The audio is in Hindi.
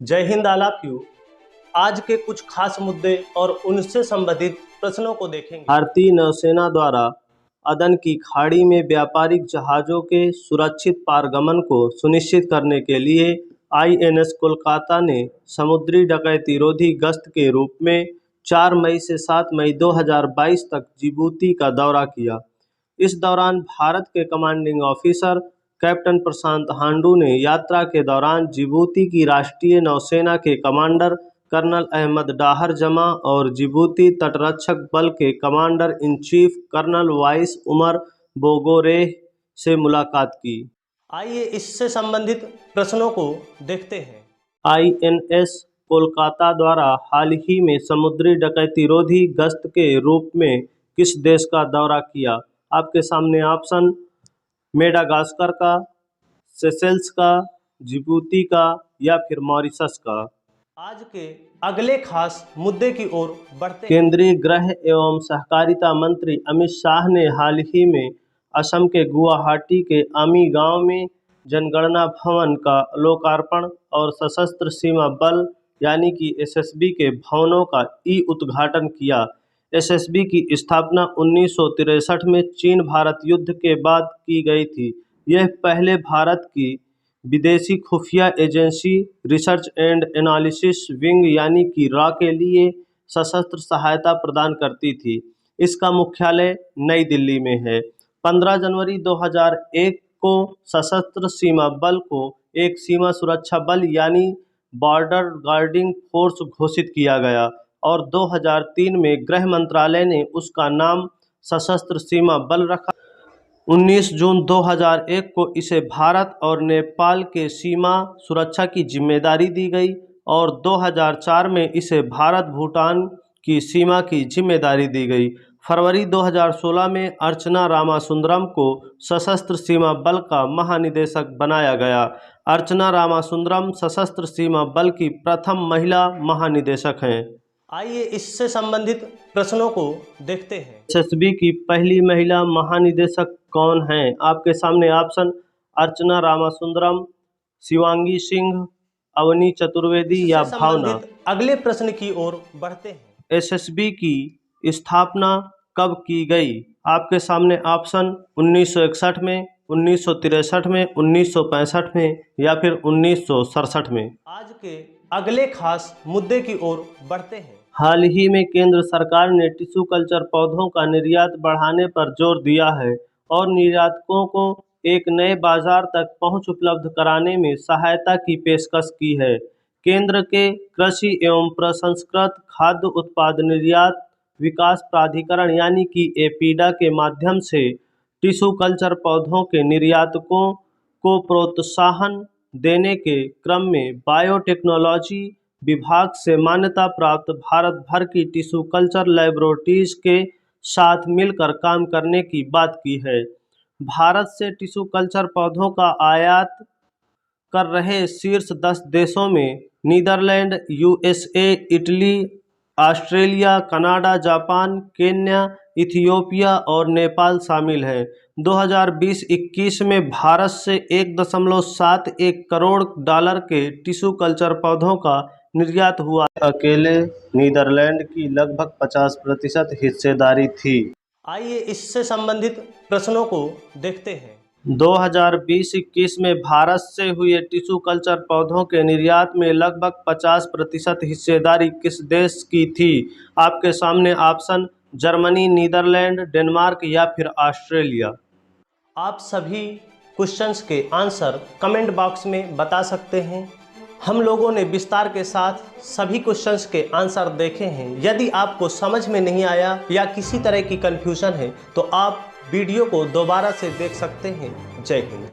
जय हिंद ऑल ऑफ यू। आज के कुछ खास मुद्दे और उनसे संबंधित प्रश्नों को देखेंगे। भारतीय नौसेना द्वारा अदन की खाड़ी में व्यापारिक जहाज़ों के सुरक्षित पारगमन को सुनिश्चित करने के लिए INS कोलकाता ने समुद्री डकैती रोधी गश्त के रूप में 4 मई से 7 मई 2022 तक जिबूती का दौरा किया। इस दौरान भारत के कमांडिंग ऑफिसर कैप्टन प्रशांत हांडू ने यात्रा के दौरान जिबूती की राष्ट्रीय नौसेना के कमांडर कर्नल अहमद डाहर जमा और जिबूती तटरक्षक बल के commander in chief colonel Wais Omar Bogoreh से मुलाकात की। आइए इससे संबंधित प्रश्नों को देखते हैं। INS कोलकाता द्वारा हाल ही में समुद्री डकैती रोधी गश्त के रूप में किस देश का दौरा किया? आपके सामने ऑप्शन मेडागास्कर का, सेशेल्स का, जिबूती का या फिर मॉरिशस का। आज के अगले खास मुद्दे की ओर बढ़ते हैं। केंद्रीय गृह एवं सहकारिता मंत्री अमित शाह ने हाल ही में असम के गुवाहाटी के अमी गांव में जनगणना भवन का लोकार्पण और सशस्त्र सीमा बल यानी कि SSB के भवनों का उद्घाटन किया। SSB की स्थापना 1963 में चीन भारत युद्ध के बाद की गई थी। यह पहले भारत की विदेशी खुफिया agency research and analysis wing यानी कि रॉ के लिए सशस्त्र सहायता प्रदान करती थी। इसका मुख्यालय नई दिल्ली में है। 15 जनवरी 2001 को सशस्त्र सीमा बल को एक सीमा सुरक्षा बल यानी बॉर्डर गार्डिंग फोर्स घोषित किया गया और 2003 में गृह मंत्रालय ने उसका नाम सशस्त्र सीमा बल रखा। 19 जून 2001 को इसे भारत और नेपाल के सीमा सुरक्षा की जिम्मेदारी दी गई और 2004 में इसे भारत भूटान की सीमा की जिम्मेदारी दी गई। फरवरी 2016 में अर्चना रामासुंदरम को सशस्त्र सीमा बल का महानिदेशक बनाया गया। अर्चना रामासुंदरम सशस्त्र सीमा बल की प्रथम महिला महानिदेशक हैं। आइए इससे संबंधित प्रश्नों को देखते हैं। SSB की पहली महिला महानिदेशक कौन हैं? आपके सामने ऑप्शन अर्चना रामासुंदरम, शिवांगी सिंह, अवनी चतुर्वेदी या भावना। अगले प्रश्न की ओर बढ़ते हैं। SSB की स्थापना कब की गई? आपके सामने ऑप्शन 1961 में, 1963 में, 1965 में या फिर 1967 में। आज के अगले खास मुद्दे की ओर बढ़ते हैं। हाल ही में केंद्र सरकार ने टिश्यू कल्चर पौधों का निर्यात बढ़ाने पर जोर दिया है और निर्यातकों को एक नए बाजार तक पहुंच उपलब्ध कराने में सहायता की पेशकश की है। केंद्र के कृषि एवं प्रसंस्कृत खाद्य उत्पाद निर्यात विकास प्राधिकरण यानी कि एपीडा के माध्यम से टिश्यू कल्चर पौधों के निर्यातकों को प्रोत्साहन देने के क्रम में बायोटेक्नोलॉजी विभाग से मान्यता प्राप्त भारत भर की टिश्यू कल्चर लैबोरेटरीज के साथ मिलकर काम करने की बात की है। भारत से टिश्यू कल्चर पौधों का आयात कर रहे शीर्ष 10 देशों में Netherlands, USA, Italy, Australia, Canada, Japan, Kenya, Ethiopia और नेपाल शामिल हैं। 2020-21 में भारत से 1.71 करोड़ डॉलर के टिश्यू कल्चर पौधों का निर्यात हुआ। अकेले नीदरलैंड की लगभग 50% हिस्सेदारी थी। आइए इससे संबंधित प्रश्नों को देखते हैं। 2020-21 में भारत से हुए टिश्यू कल्चर पौधों के निर्यात में लगभग 50% हिस्सेदारी किस देश की थी? आपके सामने ऑप्शन जर्मनी, नीदरलैंड, डेनमार्क या फिर ऑस्ट्रेलिया। आप सभी क्वेश्चंस के आंसर कमेंट बॉक्स में बता सकते हैं। हम लोगों ने विस्तार के साथ सभी क्वेश्चंस के आंसर देखे हैं। यदि आपको समझ में नहीं आया या किसी तरह की कन्फ्यूजन है तो आप वीडियो को दोबारा से देख सकते हैं। जय हिंद।